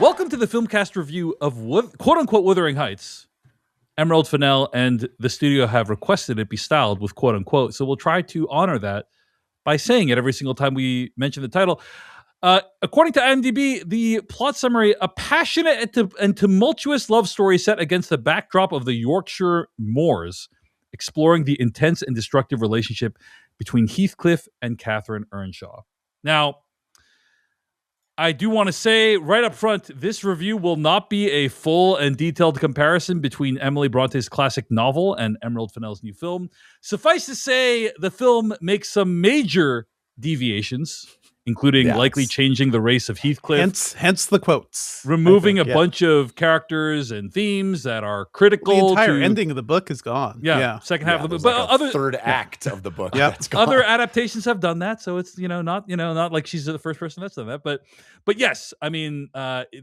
Welcome to the Filmcast review of quote-unquote Wuthering Heights. Emerald Fennell and the studio have requested it be styled with quote-unquote, so we'll try to honor that by saying it every single time we mention the title. According to IMDb, the plot summary, a passionate and tumultuous love story set against the backdrop of the Yorkshire moors, exploring the intense and destructive relationship between Heathcliff and Catherine Earnshaw. Now, I do want to say right up front, this review will not be a full and detailed comparison between Emily Bronte's classic novel and Emerald Fennell's new film. Suffice to say, the film makes some major deviations, including likely changing the race of Heathcliff. Hence the quotes. Removing a bunch of characters and themes that are critical. The entire ending of the book is gone. Second half of the book. But like third act of the book. Other adaptations have done that, so it's not like she's the first person that's done that. But yes, I mean,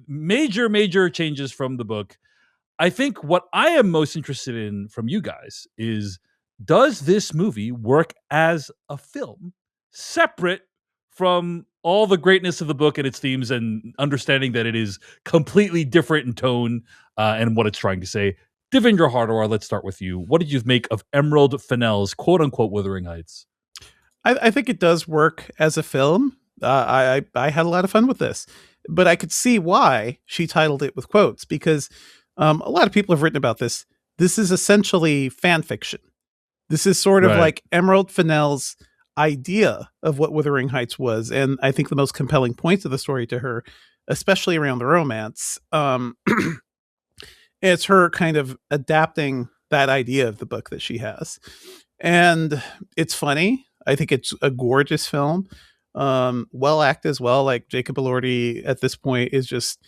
major changes from the book. I think what I am most interested in from you guys is, does this movie work as a film separate from all the greatness of the book and its themes, and understanding that it is completely different in tone and what it's trying to say? Devindra Hardawar, let's start with you. What did you make of Emerald Fennell's quote-unquote Wuthering Heights? I think it does work as a film. I had a lot of fun with this, but I could see why she titled it with quotes, because a lot of people have written about this. This is essentially fan fiction. This is sort of like Emerald Fennell's idea of what Wuthering Heights was, and I think the most compelling points of the story to her, especially around the romance, it's her kind of adapting that idea of the book that she has. And it's funny. I think it's a gorgeous film. Well acted as well. Like Jacob Elordi at this point is just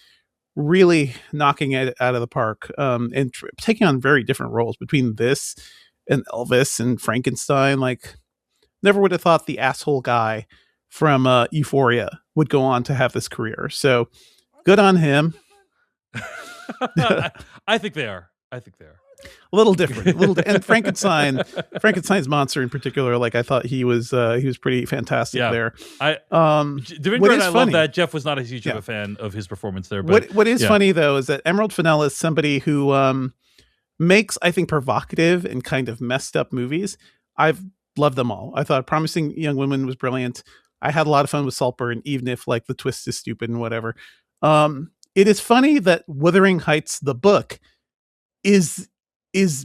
really knocking it out of the park, and taking on very different roles between this and Elvis and Frankenstein. Like, never would have thought the asshole guy from Euphoria would go on to have this career. So good on him. I think they are. A little different. And Frankenstein's monster in particular, like, I thought he was pretty fantastic there. Devindra and I love that. Jeff was not as huge of a fan of his performance there. But what is funny though is that Emerald Fennell is somebody who makes, I think, provocative and kind of messed up movies. I've loved them all. I thought Promising Young Woman was brilliant. I had a lot of fun with Saltburn, even if like the twist is stupid and whatever. It is funny that Wuthering Heights, the book, is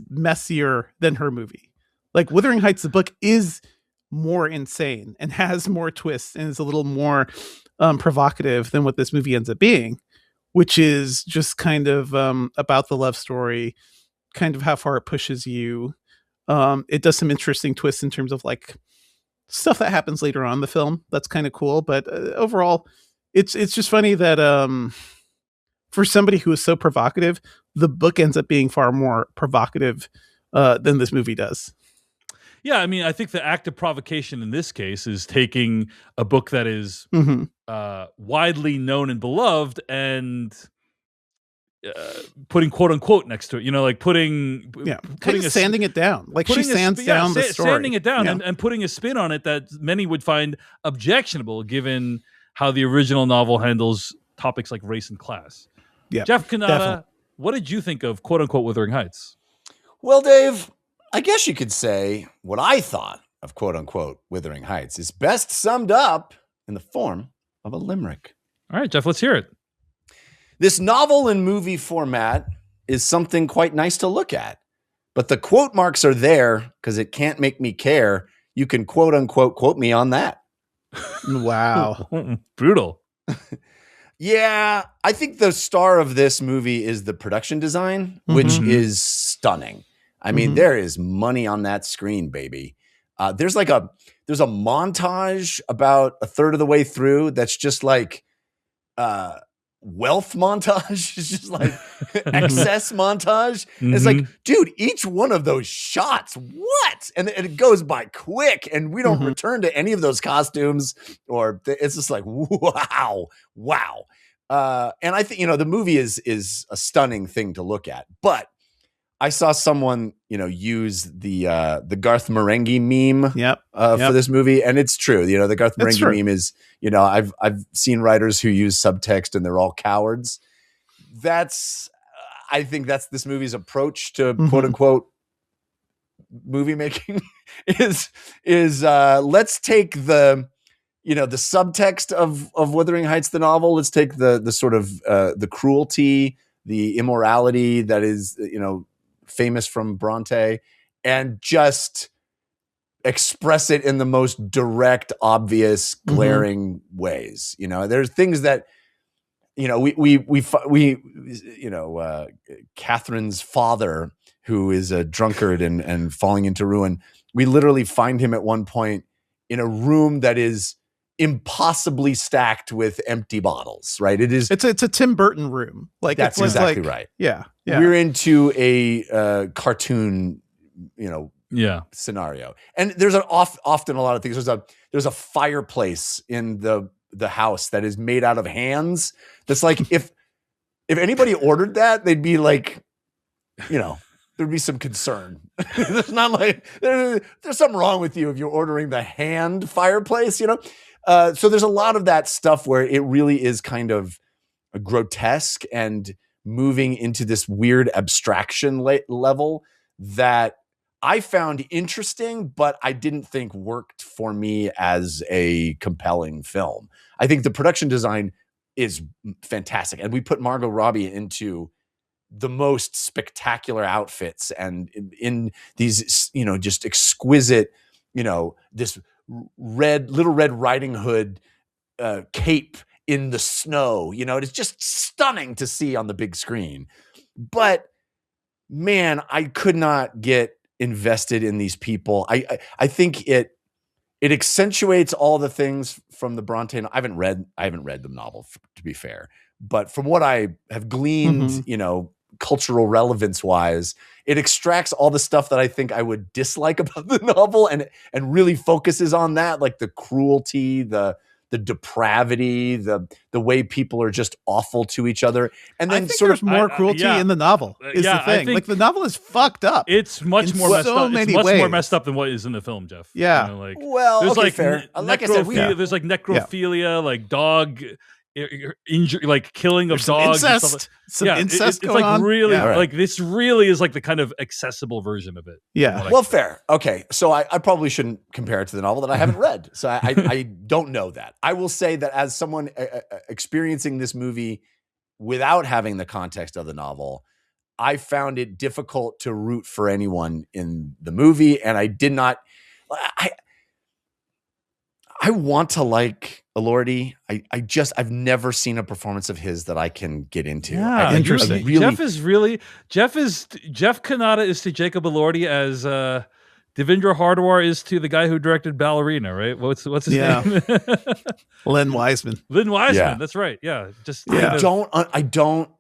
messier than her movie. Like, Wuthering Heights, the book, is more insane and has more twists and is a little more provocative than what this movie ends up being, which is just kind of about the love story, kind of how far it pushes you. It does some interesting twists in terms of like stuff that happens later on in the film. That's kind of cool. But overall, it's just funny that for somebody who is so provocative, the book ends up being far more provocative than this movie does. Yeah, I mean, I think the act of provocation in this case is taking a book that is widely known and beloved and putting quote unquote next to it, like putting sanding it down, like she sands down the story, sanding it down and putting a spin on it that many would find objectionable given how the original novel handles topics like race and class. Yeah, Jeff Kanata, what did you think of quote unquote Wuthering Heights? Well, Dave, I guess you could say what I thought of quote unquote Wuthering Heights is best summed up in the form of a limerick. All right, Jeff, let's hear it. This novel in movie format is something quite nice to look at, but the quote marks are there because it can't make me care. You can quote unquote quote me on that. Wow. Brutal. Yeah, I think the star of this movie is the production design, which is stunning. I mean, there is money on that screen, baby. There's a montage about a third of the way through that's just like wealth montage. It's just like excess montage. It's like, dude, each one of those shots, what? And it goes by quick, and we don't return to any of those costumes, or it's just like, wow. And I think, the movie is a stunning thing to look at, but I saw someone, use the Garth Marenghi meme for this movie, and it's true. The Garth Marenghi meme is, I've seen writers who use subtext and they're all cowards. I think that's this movie's approach to Mhm. quote unquote movie making is let's take the subtext of Wuthering Heights, the novel. Let's take the sort of the cruelty, the immorality that is, famous from Bronte, and just express it in the most direct, obvious, glaring ways. There's things that, Catherine's father, who is a drunkard and falling into ruin. We literally find him at one point in a room that is impossibly stacked with empty bottles, right? It's a Tim Burton room. Like that's it's exactly like, right. Yeah. We're into a cartoon, scenario. And there's often a lot of things. There's a fireplace in the house that is made out of hands. That's like, if anybody ordered that, they'd be like, there'd be some concern. There's not like there's something wrong with you if you're ordering the hand fireplace, So there's a lot of that stuff where it really is kind of grotesque and moving into this weird abstraction level that I found interesting, but I didn't think worked for me as a compelling film. I think the production design is fantastic. And we put Margot Robbie into the most spectacular outfits and in these, just exquisite, this Little Red Riding Hood cape in the snow. It's just stunning to see on the big screen. But man, I could not get invested in these people. I think it accentuates all the things from the Bronte. I haven't read the novel, to be fair, but from what I have gleaned, cultural relevance wise, it extracts all the stuff that I think I would dislike about the novel and really focuses on that, like the cruelty, the depravity, the way people are just awful to each other. And then I think there's more cruelty in the novel is the thing. Like the novel is fucked up. It's much more messed up. It's much more messed up than what is in the film, Jeff. Yeah. There's fair. Like I said, there's like necrophilia, like dog injury, like killing of dogs, incest. Incest it's going like on. Really, like this really is like the kind of accessible version of it. Yeah. Well, fair. Okay. So I probably shouldn't compare it to the novel that I haven't read. So I don't know that. I will say that as someone experiencing this movie without having the context of the novel, I found it difficult to root for anyone in the movie. And I did not, I want to like Elordi. I've never seen a performance of his that I can get into. Yeah, interesting. Jeff Kanata is to Jacob Elordi as Devindra Hardwar is to the guy who directed Ballerina, right? What's his name? Len Wiseman. Yeah. That's right. Yeah. I don't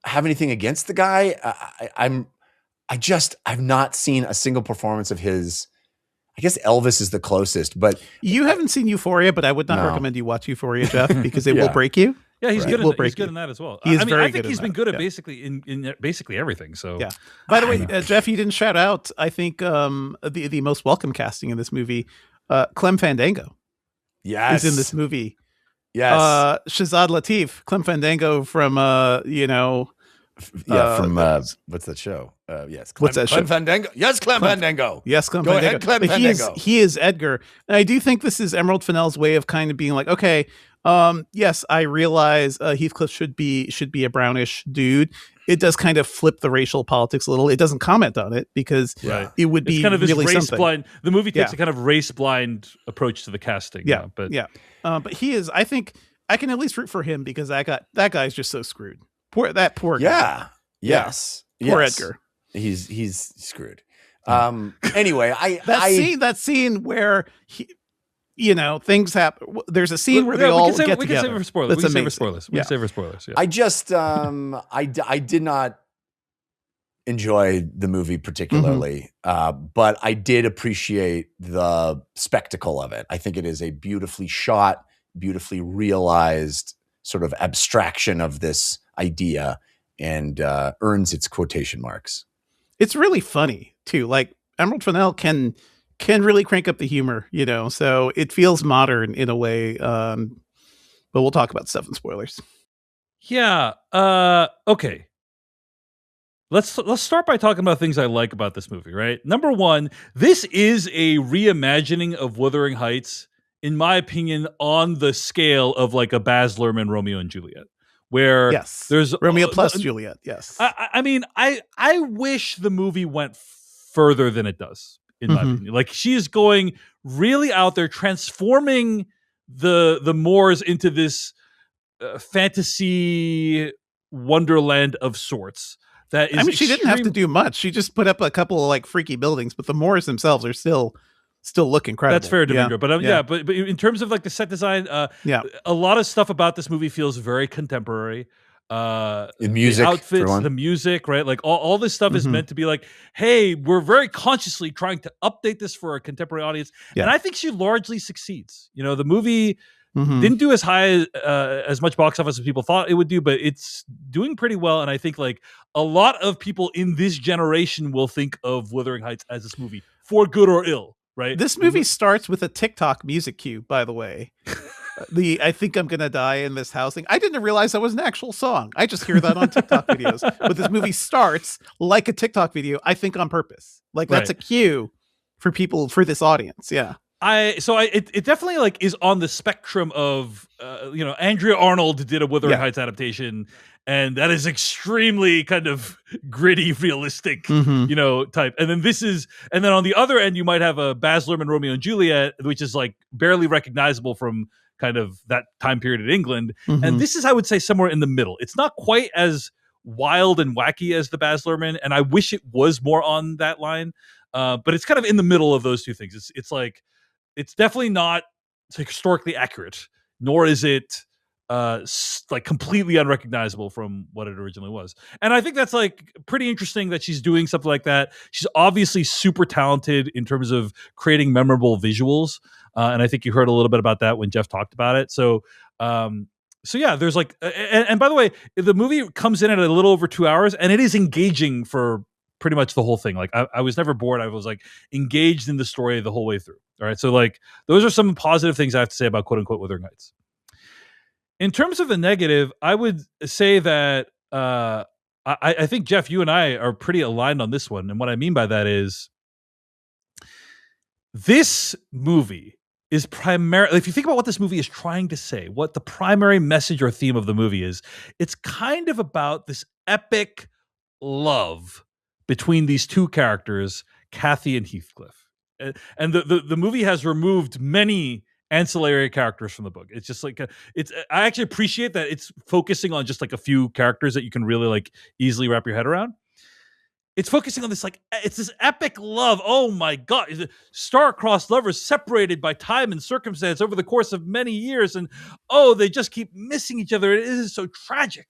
have anything against the guy. I've not seen a single performance of his. I guess Elvis is the closest, but you haven't seen Euphoria, but I would not recommend you watch Euphoria, Jeff, because it will break you. Yeah, he's good. He's good in that as well. He is very I think good. He's been good at basically in basically everything. So yeah. By the way, Jeff, you didn't shout out. I think the most welcome casting in this movie, Clem Fandango. Yes, is in this movie. Yes, Shazad Latif, Clem Fandango from from what's that show? Yes, what's that Clem show? Fandango. Yes, Clem Fandango. Yes, Clem Go Fandango. ahead, Clem But Fandango. He is Edgar, and I do think this is Emerald Fennell's way of kind of being like, okay, yes, I realize Heathcliff should be a brownish dude. It does kind of flip the racial politics a little. It doesn't comment on it because it would be kind of really race something. blind. The movie takes a kind of race blind approach to the casting. But he is. I think I can at least root for him because that guy's just so screwed. Poor guy. Yeah. Yes. Poor Edgar. He's screwed. Anyway, that scene where things happen. There's a scene where they all get together. We can save it for spoilers. We can save it for spoilers. Yeah. I just I did not enjoy the movie particularly, but I did appreciate the spectacle of it. I think it is a beautifully shot, beautifully realized sort of abstraction of this idea, and earns its quotation marks. It's really funny too. Like Emerald Fennell can really crank up the humor, so it feels modern in a way. But we'll talk about stuff in spoilers. Yeah. Okay. Let's start by talking about things I like about this movie, right? Number one, this is a reimagining of Wuthering Heights, in my opinion, on the scale of like a Baz Luhrmann Romeo and Juliet, where Yes. there's Romeo plus Juliet. Yes. I mean, I wish the movie went further than it does, in my opinion. Like she is going really out there, transforming the Moors into this fantasy wonderland of sorts. That is, I mean, she didn't have to do much. She just put up a couple of like freaky buildings, but the Moors themselves are still look incredible. That's fair, Devindra. But but in terms of like the set design, a lot of stuff about this movie feels very contemporary. In music, the outfits, the music, right? Like all this stuff is meant to be like, hey, we're very consciously trying to update this for a contemporary audience, and I think she largely succeeds. You know, the movie didn't do as high as much box office as people thought it would do, but it's doing pretty well. And I think like a lot of people in this generation will think of Wuthering Heights as this movie, for good or ill, right? This movie starts with a TikTok music cue, by the way. I think I'm gonna die in this housing. I didn't realize that was an actual song. I just hear that on TikTok videos. But this movie starts like a TikTok video, I think on purpose. Like that's a cue for people, for this audience. Yeah. It definitely like is on the spectrum of Andrea Arnold did a Wuthering Heights adaptation, and that is extremely kind of gritty, realistic, type. And then on the other end you might have a Baz Luhrmann Romeo and Juliet, which is like barely recognizable from kind of that time period in England. And this is, I would say, somewhere in the middle. It's not quite as wild and wacky as the Baz Luhrmann, and I wish it was more on that line. But it's kind of in the middle of those two things. It's like, it's definitely not historically accurate, nor is it like completely unrecognizable from what it originally was. And I think that's like pretty interesting that she's doing something like that. She's obviously super talented in terms of creating memorable visuals. And I think you heard a little bit about that when Jeff talked about it. So yeah, there's like, and by the way, the movie comes in at a little over 2 hours, and it is engaging for pretty much the whole thing. Like I was never bored. I was like engaged in the story the whole way through. All right. So like those are some positive things I have to say about quote unquote Wuthering Heights. In terms of the negative, I would say that I think, Jeff, you and I are pretty aligned on this one. And what I mean by that is this movie is primarily, if you think about what this movie is trying to say, what the primary message or theme of the movie is, it's kind of about this epic love between these two characters, Kathy and Heathcliff. And the movie has removed many ancillary characters from the book. It's just like I actually appreciate that it's focusing on just like a few characters that you can really like easily wrap your head around. It's focusing on this, like, it's this epic love. Oh my God. Star-crossed lovers separated by time and circumstance over the course of many years. And they just keep missing each other. It is so tragic,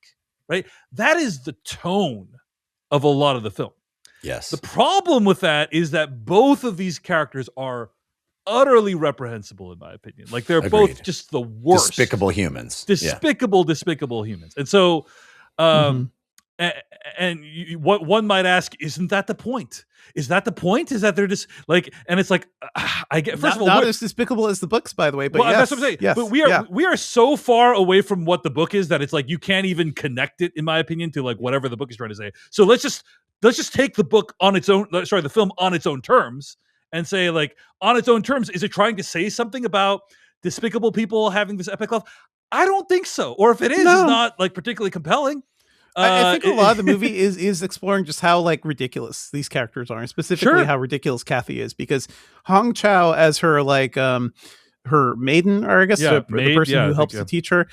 right? That is the tone of a lot of the film. Yes. The problem with that is that both of these characters are utterly reprehensible, in my opinion. Like they're both just the worst. Despicable humans. Despicable humans. And so, what one might ask, isn't that the point? Is that the point? Is that they're just like, and it's like, I get, first of all, not as despicable as the books, by the way, but that's what I'm saying. Yes, but we are so far away from what the book is that it's like, you can't even connect it, in my opinion, to like whatever the book is trying to say. So let's just take the book on its own, the film on its own terms, and say, like, on its own terms, is it trying to say something about despicable people having this epic love? I don't think so. Or if it is, it's not like particularly compelling. I think a lot of the movie is exploring just how like ridiculous these characters are, and specifically how ridiculous Kathy is, because Hong Chow as her like her maiden, or I guess the person who helps to teach her,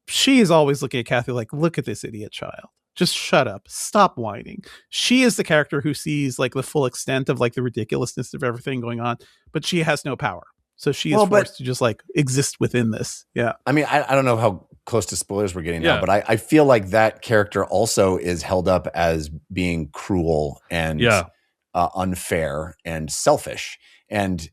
she is always looking at Kathy like, look at this idiot child. Just shut up. Stop whining. She is the character who sees like the full extent of like the ridiculousness of everything going on, but she has no power. So she is forced to just like exist within this. Yeah. I mean, I don't know how close to spoilers we're getting now, but I feel like that character also is held up as being cruel and unfair and selfish. And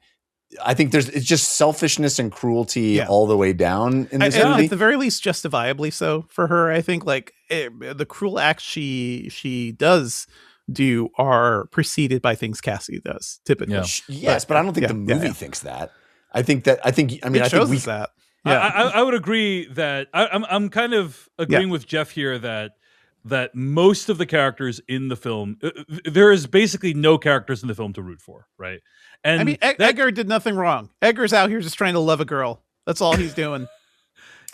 I think it's just selfishness and cruelty all the way down in this movie. At the very least, justifiably so for her. I think like the cruel acts she does do are preceded by things Cassie does typically. Yes, but I don't think the movie thinks that. I mean, it shows us that. I would agree that I'm kind of agreeing with Jeff here that most of the characters in the film, there is basically no characters in the film to root for, right? And I mean, Edgar did nothing wrong. Edgar's out here just trying to love a girl. That's all he's doing.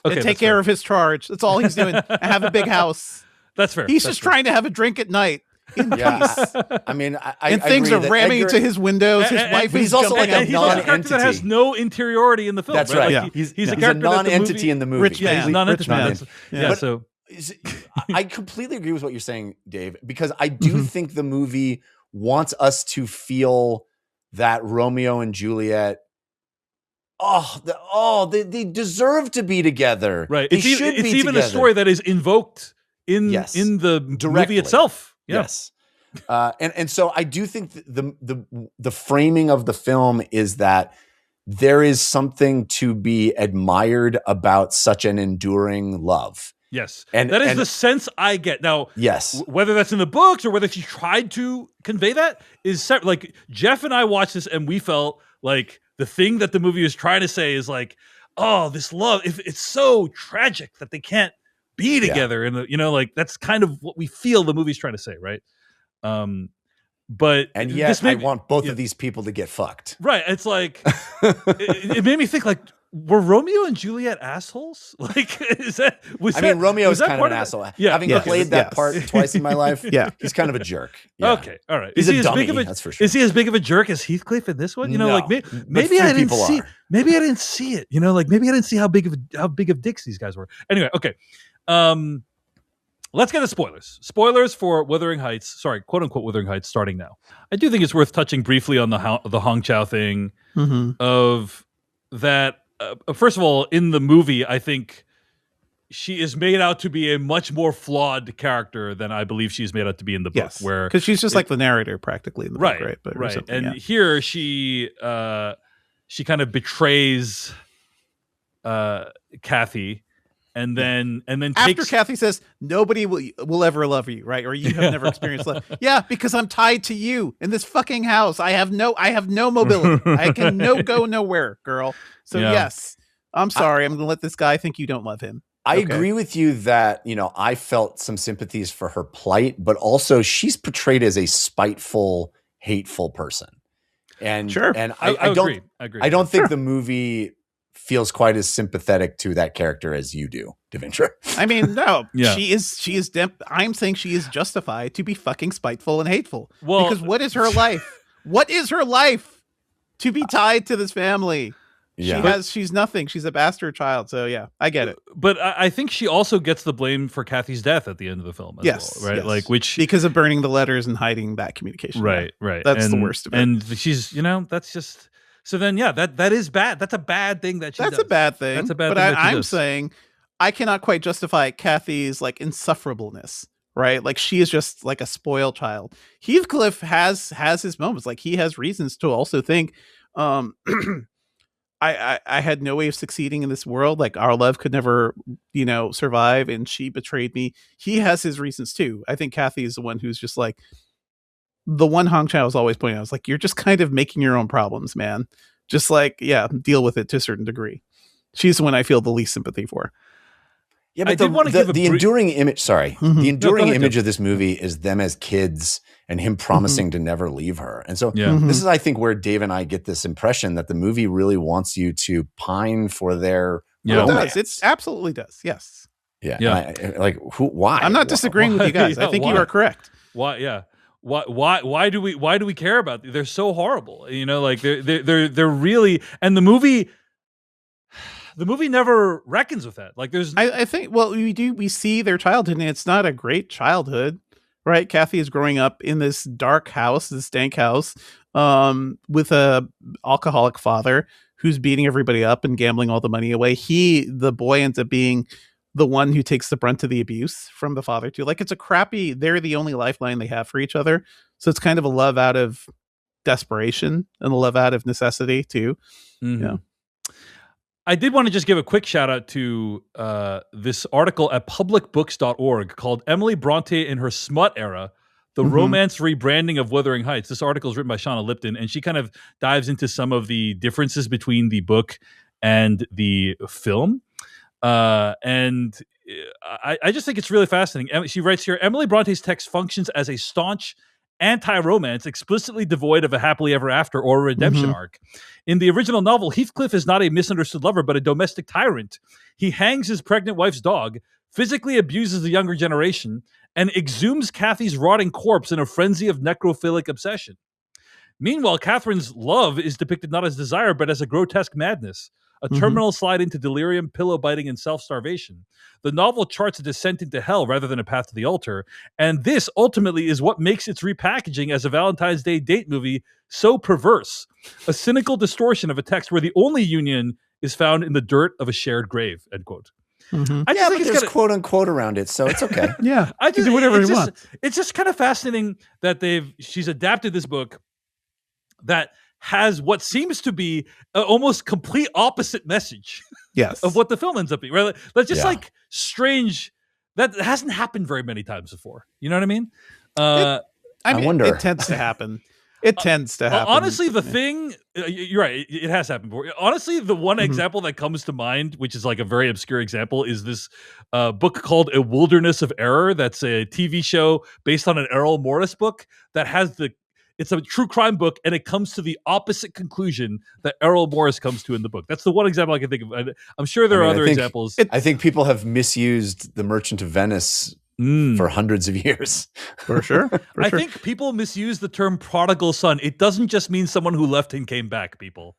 Okay, and take care of his charge. That's all he's doing. And have a big house. That's fair. He's just trying to have a drink at night. In peace. I mean, and things are ramming into his windows. His wife is also jumping like a out. He's a character that has no interiority in the film. That's right. right. Like He's a a character non-entity in the movie. Rich man. Non-entity. Yeah. So I completely agree with what you're saying, Dave, because I do think the movie wants us to feel that Romeo and Juliet. They deserve to be right. together. They It's should even together. a story that is invoked in the movie itself. Yeah. Yes. And so I do think the framing of the film is that there is something to be admired about such an enduring love. Yes. And that is the sense I get. Now, yes, whether that's in the books or whether she tried to convey that is like Jeff and I watched this and we felt like the thing that the movie was trying to say is like, oh, this love, if it's so tragic that they can't be together. And like that's kind of what we feel the movie's trying to say, right? But and yet I want both of these people to get fucked. Right. It's like it made me think like, were Romeo and Juliet assholes? Like, Romeo is kind of an asshole. Yeah. Having played that part twice in my life, he's kind of a jerk. Yeah. Okay, all right. He's a dummy, that's for sure. Is he as big of a jerk as Heathcliff in this one? Like maybe I didn't see. Maybe I didn't see it. Like maybe I didn't see how big of dicks these guys were. Anyway, okay. Let's get to spoilers. Spoilers for Wuthering Heights. Sorry, quote unquote Wuthering Heights. Starting now. I do think it's worth touching briefly on the Hong Chow thing. Of that. First of all, in the movie, I think she is made out to be a much more flawed character than I believe she's made out to be in the book. Where because she's just like the narrator practically in the book, right? But right. And here she kind of betrays Kathy. And then after Kathy says nobody will ever love you, right? Or you have never experienced love. Yeah, because I'm tied to you in this fucking house. I have no mobility. I can go nowhere, girl. So yes, I'm sorry. I'm gonna let this guy think you don't love him. I agree with you that I felt some sympathies for her plight, but also she's portrayed as a spiteful, hateful person. And sure, and I agree. I don't think the movie feels quite as sympathetic to that character as you do, Devindra. I mean, no, she is. I'm saying she is justified to be fucking spiteful and hateful. Well, because what is her life? What is her life to be tied to this family? Yeah. She's nothing. She's a bastard child. So yeah, I get it. But I think she also gets the blame for Kathy's death at the end of the film as well, right? Yes. Like because of burning the letters and hiding that communication. Right. That's the worst of it. And she's, that's just. So then, that is bad. That's a bad thing that she does. That's a bad thing. That's a bad thing. But I'm saying I cannot quite justify Kathy's like insufferableness, right? Like she is just like a spoiled child. Heathcliff has his moments. Like he has reasons to also think, I had no way of succeeding in this world. Like our love could never, survive, and she betrayed me. He has his reasons too. I think Kathy is the one who's just like, the one Hong Chow is always pointing out, is like, you're just kind of making your own problems, man. Just like, deal with it to a certain degree. She's the one I feel the least sympathy for. Yeah, but the enduring image, the enduring image of this movie is them as kids and him promising to never leave her. And so this is, I think, where Dave and I get this impression that the movie really wants you to pine for their romance. It absolutely does. Yes. Yeah. Why? I'm not disagreeing with you guys. I think you are correct. Why? Yeah. Why do we care about them? They're so horrible, like they're really, and the movie never reckons with that. Like I think, we see their childhood, and it's not a great childhood, right? Kathy is growing up in this dark house, this dank house, with a alcoholic father who's beating everybody up and gambling all the money away. The boy ends up being the one who takes the brunt of the abuse from the father too. Like they're the only lifeline they have for each other. So it's kind of a love out of desperation and a love out of necessity too. Mm-hmm. Yeah. I did want to just give a quick shout out to this article at publicbooks.org called Emily Bronte in Her Smut Era, The Romance Rebranding of Wuthering Heights. This article is written by Shauna Lipton, and she kind of dives into some of the differences between the book and the film. And I just think it's really fascinating. She writes here, Emily Bronte's text functions as a staunch anti-romance, explicitly devoid of a happily ever after or a redemption arc. In the original novel, Heathcliff is not a misunderstood lover, but a domestic tyrant. He hangs his pregnant wife's dog, physically abuses the younger generation, and exhumes Kathy's rotting corpse in a frenzy of necrophilic obsession. Meanwhile, Catherine's love is depicted not as desire, but as a grotesque madness, a terminal slide into delirium, pillow biting, and self-starvation. The novel charts a descent into hell rather than a path to the altar, and this ultimately is what makes its repackaging as a Valentine's Day date movie so perverse, a cynical distortion of a text where the only union is found in the dirt of a shared grave, end quote. I just think there's quote unquote around it, so it's okay. Yeah, I just, do whatever you want. It's just kind of fascinating that she's adapted this book that has what seems to be an almost complete opposite message of what the film ends up being, right? That's just like strange. That hasn't happened very many times before. You know what I mean? I wonder. It tends to happen. It tends to happen. Honestly, the thing, you're right, it has happened before. Honestly, the one example that comes to mind, which is like a very obscure example, is this book called A Wilderness of Error. That's a TV show based on an Errol Morris book that has it's a true crime book, and it comes to the opposite conclusion that Errol Morris comes to in the book. That's the one example I can think of. I'm sure there are other examples. I think people have misused The Merchant of Venice for hundreds of years. For sure. I think people misuse the term prodigal son. It doesn't just mean someone who left and came back, people.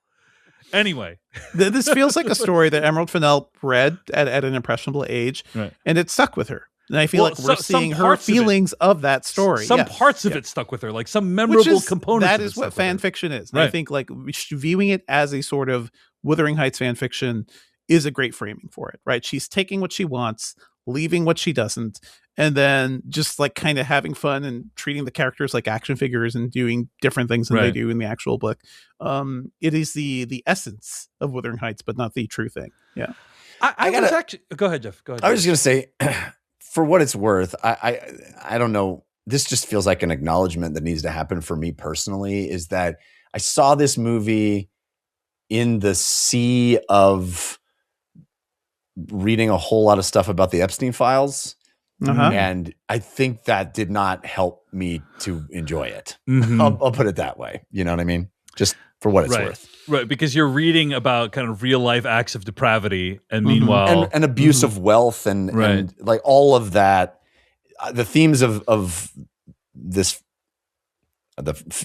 Anyway. This feels like a story that Emerald Fennell read at an impressionable age, and it stuck with her. And I feel like we're seeing her feelings of that story. Some parts of it stuck with her, like some memorable components. That is what fan fiction is. And I think like viewing it as a sort of Wuthering Heights fan fiction is a great framing for it, right? She's taking what she wants, leaving what she doesn't, and then just like kind of having fun and treating the characters like action figures and doing different things than they do in the actual book. It is the essence of Wuthering Heights, but not the true thing. Yeah. I was actually, go ahead, Jeff. Go ahead. I was just going to say, for what it's worth, I don't know. This just feels like an acknowledgement that needs to happen for me personally, is that I saw this movie in the sea of reading a whole lot of stuff about the Epstein files. And I think that did not help me to enjoy it. I'll put it that way. You know what I mean? Just for what it's worth. Right, because you're reading about kind of real life acts of depravity, and meanwhile, and abuse of wealth, and like all of that. The themes of this,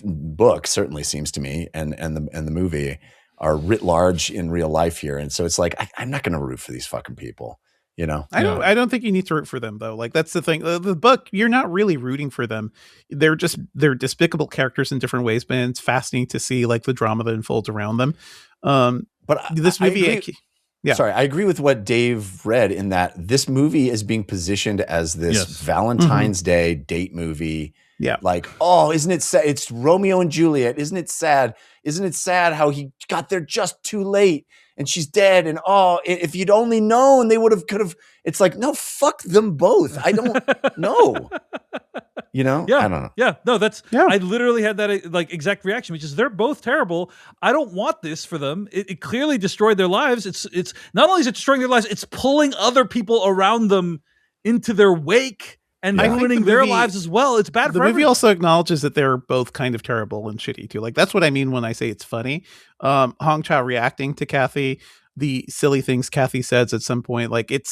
book certainly seems to me, and the movie are writ large in real life here, and so it's like I'm not going to root for these fucking people. You know, I don't think you need to root for them though. Like that's the thing. The book, you're not really rooting for them. They're despicable characters in different ways, but it's fascinating to see like the drama that unfolds around them. But this movie, sorry, I agree with what Dave read in that this movie is being positioned as this Valentine's Day date movie. Yeah. Like, oh, isn't it sad? It's Romeo and Juliet. Isn't it sad? Isn't it sad how he got there just too late and she's dead? And oh, if you'd only known, they could have. It's like, no, fuck them both. I don't know. You know? Yeah. I don't know. Yeah. No, I literally had that like exact reaction, which is they're both terrible. I don't want this for them. It clearly destroyed their lives. It's not only is it destroying their lives, it's pulling other people around them into their wake and ruining their lives as well. It's bad for everyone. The movie also acknowledges that they're both kind of terrible and shitty too. Like that's what I mean when I say it's funny. Hong Chow reacting to Kathy, the silly things Kathy says at some point, like it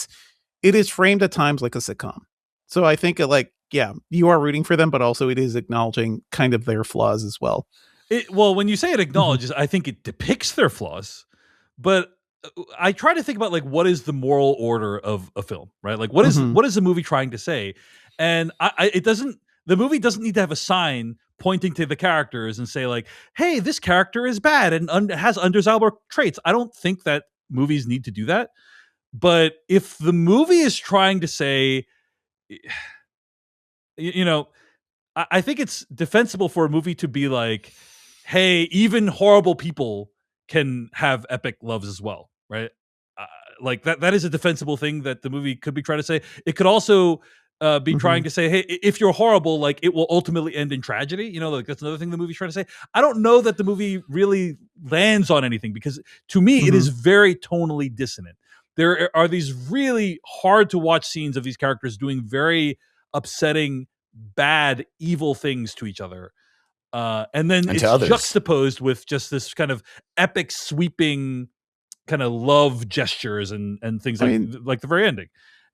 is framed at times like a sitcom. So I think you are rooting for them, but also it is acknowledging kind of their flaws as well. Well, when you say it acknowledges, I think it depicts their flaws, but I try to think about like what is the moral order of a film, right? Like what is the movie trying to say? And the movie doesn't need to have a sign pointing to the characters and say like, hey, this character is bad and has undesirable traits. I don't think that movies need to do that. But if the movie is trying to say, I think it's defensible for a movie to be like, hey, even horrible people can have epic loves as well, right? Like that is a defensible thing that the movie could be trying to say. It could also be trying to say, hey, if you're horrible, like it will ultimately end in tragedy. You know, like that's another thing the movie's trying to say. I don't know that the movie really lands on anything because to me, it is very tonally dissonant. There are these really hard to watch scenes of these characters doing very upsetting, bad, evil things to each other. And then it's juxtaposed with just this kind of epic, sweeping kind of love gestures and things like the very ending.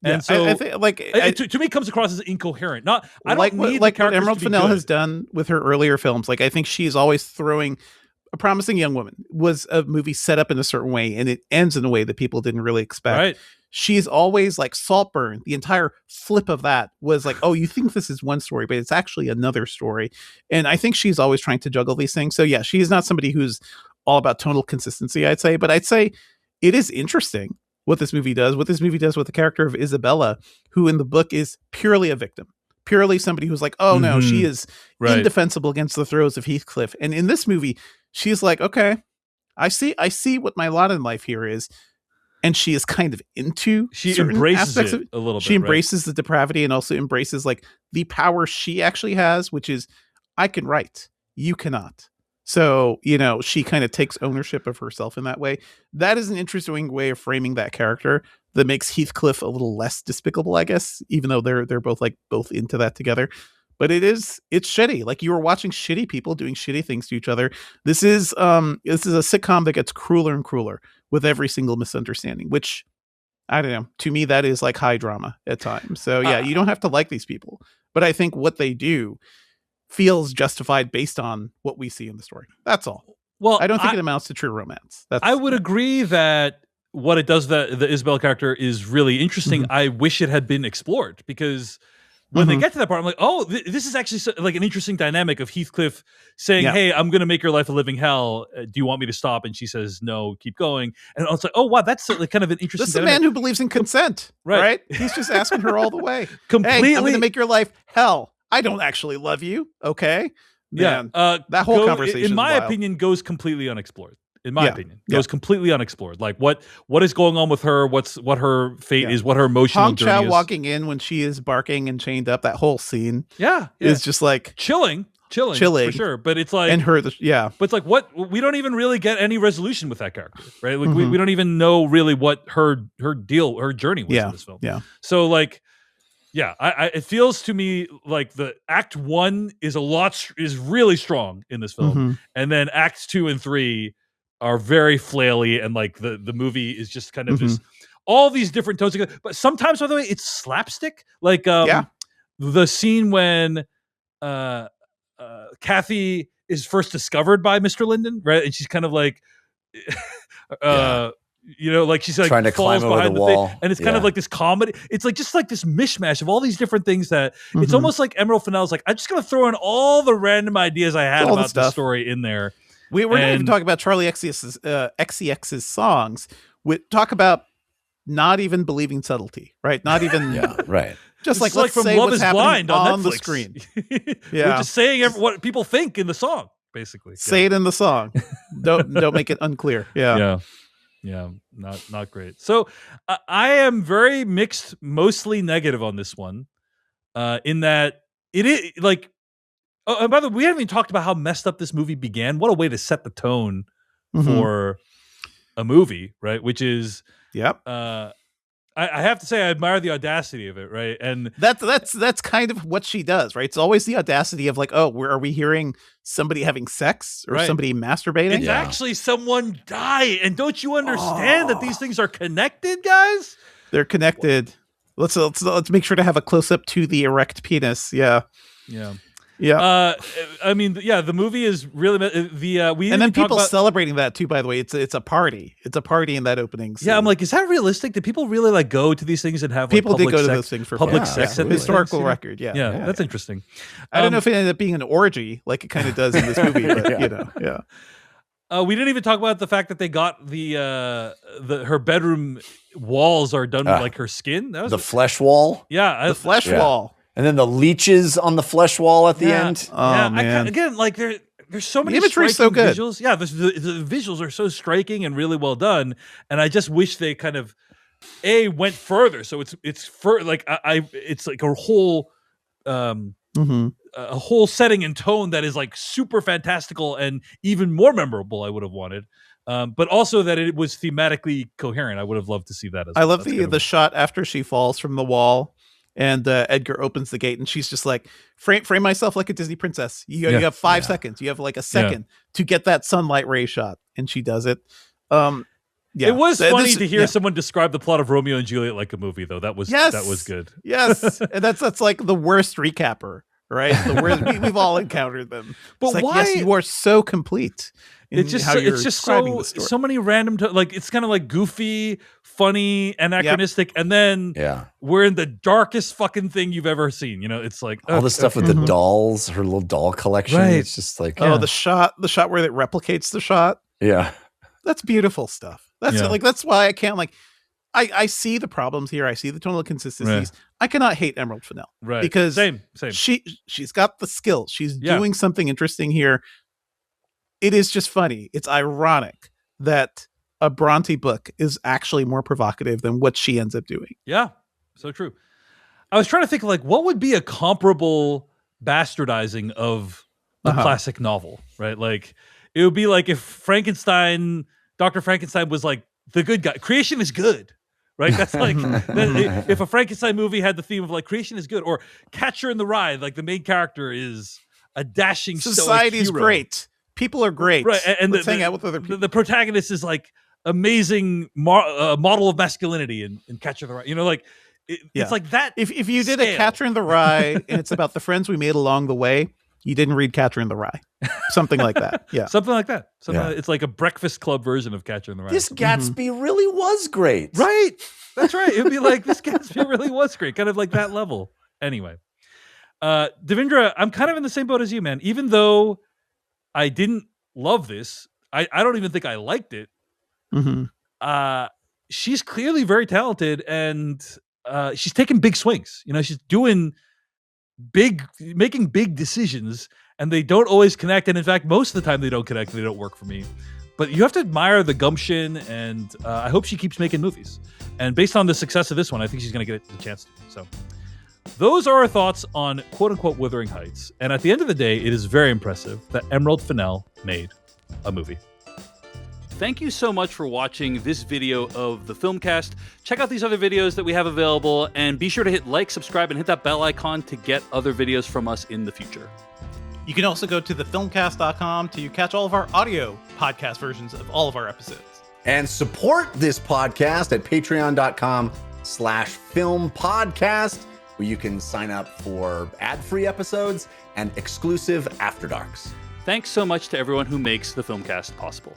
And so I think, to me, it comes across as incoherent. I don't like need what Emerald Fennell has done with her earlier films. Like I think she's always throwing A Promising Young Woman was a movie set up in a certain way, and it ends in a way that people didn't really expect. Right. She's always like Saltburn. The entire flip of that was like, oh, you think this is one story, but it's actually another story. And I think she's always trying to juggle these things. So yeah, she's not somebody who's all about tonal consistency, I'd say. But I'd say it is interesting what this movie does with the character of Isabella, who in the book is purely a victim. Purely somebody who's like, oh no, she is indefensible against the throes of Heathcliff. And in this movie, she's like, okay, I see what my lot in life here is. And she is kind of into certain embraces aspects it of it. a little bit. She embraces the depravity and also embraces like the power she actually has, which is I can write, you cannot. So, you know, she kind of takes ownership of herself in that way. That is an interesting way of framing that character that makes Heathcliff a little less despicable, I guess, even though they're both into that together. But it's shitty. Like you were watching shitty people doing shitty things to each other. This is a sitcom that gets crueler and crueler with every single misunderstanding, which I don't know. To me, that is like high drama at times. So yeah, you don't have to like these people, but I think what they do feels justified based on what we see in the story. That's all. Well, I don't think it amounts to true romance. I would agree that what it does, the Isabel character is really interesting. I wish it had been explored because when they get to that part, I'm like, oh, this is actually like an interesting dynamic of Heathcliff saying, hey, I'm going to make your life a living hell. Do you want me to stop? And she says, no, keep going. And it's like, oh, wow, that's like kind of an interesting This is a man who believes in consent, right? He's just asking her all the way. Completely. Hey, I'm going to make your life hell. I don't actually love you. Okay. Man, that whole conversation, in my opinion, goes completely unexplored. In my opinion, goes completely unexplored. Like what is going on with her? What her fate is? What her emotional journey is? Hong Chow walking in when she is barking and chained up. That whole scene, is just like chilling for sure. But it's like, and her, but it's like what we don't even really get any resolution with that character, right? Like we don't even know really what her journey was in this film. Yeah. So like. Yeah, it feels to me like the Act 1 is really strong in this film, and then Acts 2 and 3 are very flaily, and like the movie is just kind of just all these different tones together. But sometimes, by the way, it's slapstick. Like the scene when Kathy is first discovered by Mr. Linden, right, and she's kind of like. You know, like she's like trying to climb over the wall, and it's kind of like this comedy. It's like just like this mishmash of all these different things that it's almost like Emerald Fennell's like, I'm just gonna throw in all the random ideas I had about the story in there. We're not even talking about Charlie XCX's songs. We talk about not even believing subtlety, right? Not even Just like let's from say Love what's is happening Blind on Netflix. The screen. We're just saying what people think in the song, basically. Say it in the song. Don't make it unclear. Yeah, not great. So I am very mixed, mostly negative on this one. In that it is like, oh, and by the way, we haven't even talked about how messed up this movie began. What a way to set the tone for a movie, right? Which is, I have to say, I admire the audacity of it, right? And that's kind of what she does, right? It's always the audacity of like, oh, are we hearing somebody having sex or somebody masturbating? It's actually someone dying, and don't you understand that these things are connected, guys? They're connected. Let's make sure to have a close up to the erect penis. Yeah. I mean, the movie is really and then people celebrating that too. By the way, it's a party. It's a party in that opening scene. Yeah, I'm like, is that realistic? Did people really like go to these things and have people did go to those things for public sex? Historical record. Yeah, that's interesting. I don't know if it ended up being an orgy like it kind of does in this movie, but we didn't even talk about the fact that they got her bedroom walls are done with like her skin. That was the flesh wall. Yeah, the flesh wall. And then the leeches on the flesh wall at the end. Oh man! Again, like there's so many imagery, so good. Visuals. Yeah, the visuals are so striking and really well done. And I just wish they kind of went further. So it's like it's like a whole a whole setting and tone that is like super fantastical and even more memorable. I would have wanted, but also that it was thematically coherent. I would have loved to see that as I well. love the shot after she falls from the wall. And Edgar opens the gate, and she's just like, "Frame myself like a Disney princess. You have 5 seconds. You have like a second to get that sunlight ray shot," and she does it. It was funny to hear someone describe the plot of Romeo and Juliet like a movie, though. That was good. Yes, and that's like the worst recapper, right? The worst. We've all encountered them. But it's why? Like, yes, you are so complete. It's just so many random like it's kind of like goofy, funny, anachronistic, and then we're in the darkest fucking thing you've ever seen. You know, it's like all the stuff with the dolls, her little doll collection. Right. It's just like the shot where it replicates the shot. Yeah, that's beautiful stuff. That's why I can't like. I see the problems here. I see the tonal inconsistencies. Right. I cannot hate Emerald Fennell, right? Because same. She's got the skill. She's doing something interesting here. It is just funny. It's ironic that a Bronte book is actually more provocative than what she ends up doing. Yeah, so true. I was trying to think like what would be a comparable bastardizing of a classic novel, right? Like it would be like if Dr. Frankenstein was like the good guy. Creation is good, right? That's like if a Frankenstein movie had the theme of like creation is good, or Catcher in the Rye, like the main character is a dashing society is great. People are great, right? And let's hang out with other people. The protagonist is like amazing model of masculinity in Catcher in the Rye. You know, like it's like that. If you did a Catcher in the Rye and it's about the friends we made along the way, you didn't read Catcher in the Rye, something like that. Yeah, something like that. It's like a Breakfast Club version of Catcher in the Rye. This Gatsby really was great, right? That's right. It would be like this Gatsby really was great, kind of like that level. Anyway, Devindra, I'm kind of in the same boat as you, man. Even though I didn't love this, I don't even think I liked it. She's clearly very talented, and she's taking big swings. You know, she's making big decisions, and they don't always connect. And in fact, most of the time they don't connect. They don't work for me. But you have to admire the gumption, and I hope she keeps making movies. And based on the success of this one, I think she's going to get the chance to. So those are our thoughts on quote-unquote Wuthering Heights. And at the end of the day, it is very impressive that Emerald Fennell made a movie. Thank you so much for watching this video of the Filmcast. Check out these other videos that we have available, and be sure to hit like, subscribe, and hit that bell icon to get other videos from us in the future. You can also go to thefilmcast.com to catch all of our audio podcast versions of all of our episodes. And support this podcast at patreon.com/filmpodcast, where you can sign up for ad-free episodes and exclusive After Darks. Thanks so much to everyone who makes the Filmcast possible.